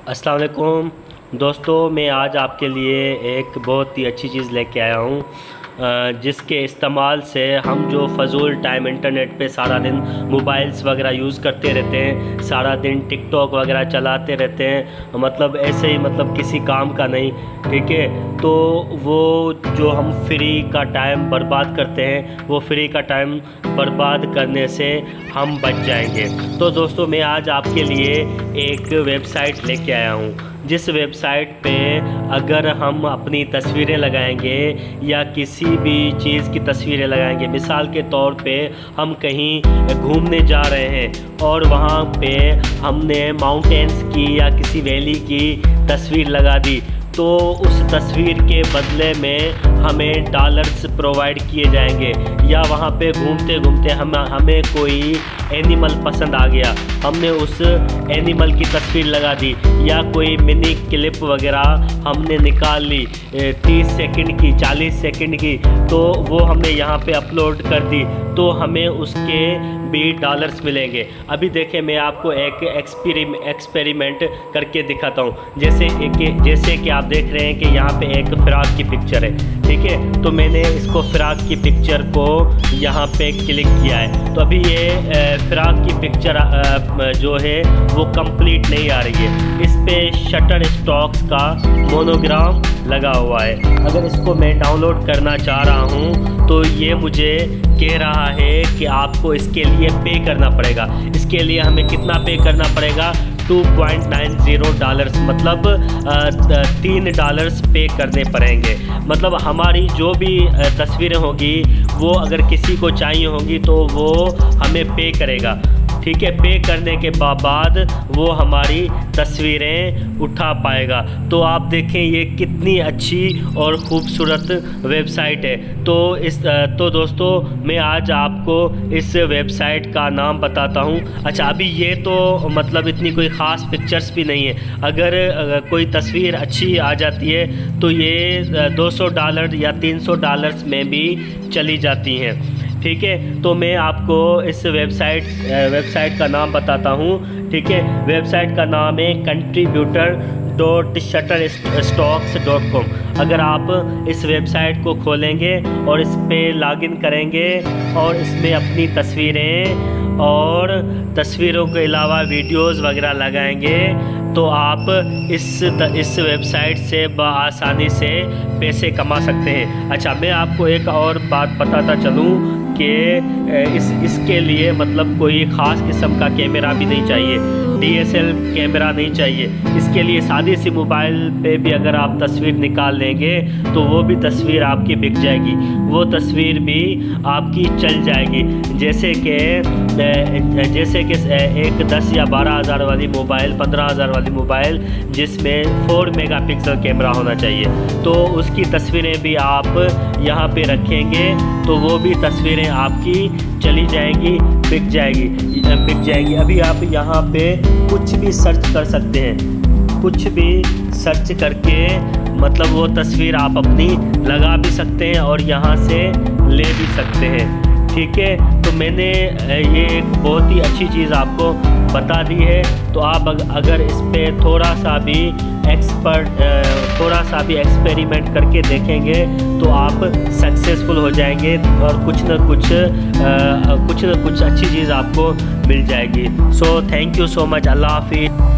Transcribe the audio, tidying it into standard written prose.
अस्सलाम वालेकुम दोस्तों, मैं आज आपके लिए एक बहुत ही अच्छी चीज़ लेके आया हूँ जिसके इस्तेमाल से हम जो फ़जूल टाइम इंटरनेट पे सारा दिन मोबाइल्स वगैरह यूज़ करते रहते हैं, सारा दिन टिकटॉक वगैरह चलाते रहते हैं, मतलब ऐसे ही मतलब किसी काम का नहीं। ठीक है, तो वो जो हम फ्री का टाइम बर्बाद करते हैं, वो फ्री का टाइम बर्बाद करने से हम बच जाएंगे। तो दोस्तों, मैं आज आपके लिए एक वेबसाइट लेके आया हूँ जिस वेबसाइट पे अगर हम अपनी तस्वीरें लगाएंगे या किसी भी चीज़ की तस्वीरें लगाएंगे, मिसाल के तौर पे हम कहीं घूमने जा रहे हैं और वहाँ पे हमने माउंटेन्स की या किसी वैली की तस्वीर लगा दी, तो उस तस्वीर के बदले में हमें डॉलर्स प्रोवाइड किए जाएंगे। या वहाँ पे घूमते घूमते हमें कोई एनिमल पसंद आ गया, हमने उस एनिमल की तस्वीर लगा दी या कोई मिनी क्लिप वगैरह हमने निकाल ली 30 सेकंड की, 40 सेकंड की, तो वो हमने यहाँ पे अपलोड कर दी, तो हमें उसके भी डॉलर्स मिलेंगे। अभी देखें, मैं आपको एक एक्सपेरिमेंट करके दिखाता हूँ। जैसे कि आप देख रहे हैं कि यहाँ पे एक फ़्रॉक की पिक्चर है। ठीक है, तो मैंने इसको फ़्रॉक की पिक्चर को यहाँ पे क्लिक किया है, तो अभी ये फ़्रॉक की पिक्चर जो है वो कंप्लीट नहीं आ रही है। इस पे शटर स्टॉक्स का मोनोग्राम लगा हुआ है। अगर इसको मैं डाउनलोड करना चाह रहा हूँ तो ये मुझे कह रहा है कि आपको इसके लिए पे करना पड़ेगा। इसके लिए हमें कितना पे करना पड़ेगा? $2.90, मतलब $3 पे करने पड़ेंगे। मतलब हमारी जो भी तस्वीरें होगी वो अगर किसी को चाहिए होंगी तो वो हमें पे करेगा। ठीक है, पे करने के बाद वो हमारी तस्वीरें उठा पाएगा। तो आप देखें ये कितनी अच्छी और ख़ूबसूरत वेबसाइट है। तो दोस्तों, मैं आज आपको इस वेबसाइट का नाम बताता हूँ। अच्छा, अभी ये तो मतलब इतनी कोई ख़ास पिक्चर्स भी नहीं है। अगर कोई तस्वीर अच्छी आ जाती है तो ये $200 या $300 में भी चली जाती हैं। ठीक है, तो मैं आपको इस वेबसाइट का नाम बताता हूँ। ठीक है, वेबसाइट का नाम है contributor.shutterstocks.com। अगर आप इस वेबसाइट को खोलेंगे और इस पे लॉगिन करेंगे और इसमें अपनी तस्वीरें और तस्वीरों के अलावा वीडियोस वगैरह लगाएंगे तो आप इस वेबसाइट से बआसानी से पैसे कमा सकते हैं। अच्छा, मैं आपको एक और बात बताता चलूँ कि इसके लिए मतलब कोई ख़ास किस्म का कैमरा भी नहीं चाहिए, DSL कैमरा नहीं चाहिए। इसके लिए सादी सी मोबाइल पे भी अगर आप तस्वीर निकाल लेंगे तो वो भी तस्वीर आपकी बिक जाएगी, वो तस्वीर भी आपकी चल जाएगी। जैसे कि एक 10 या 12 हज़ार वाली मोबाइल, 15 हज़ार वाली मोबाइल जिसमें 4 मेगापिक्सल कैमरा होना चाहिए, तो उसकी तस्वीरें भी आप यहाँ पे रखेंगे तो वो भी तस्वीरें आपकी चली जाएंगी, बिक जाएंगी। अभी आप यहाँ पे कुछ भी सर्च कर सकते हैं, कुछ भी सर्च करके मतलब वो तस्वीर आप अपनी लगा भी सकते हैं और यहाँ से ले भी सकते हैं। ठीक है, तो मैंने ये एक बहुत ही अच्छी चीज़ आपको बता दी है। तो आप अगर इस पे थोड़ा सा भी एक्सपेरिमेंट करके देखेंगे तो आप सक्सेसफुल हो जाएंगे और कुछ न कुछ अच्छी चीज़ आपको मिल जाएगी। So thank you so much. अल्लाह हाफिज़।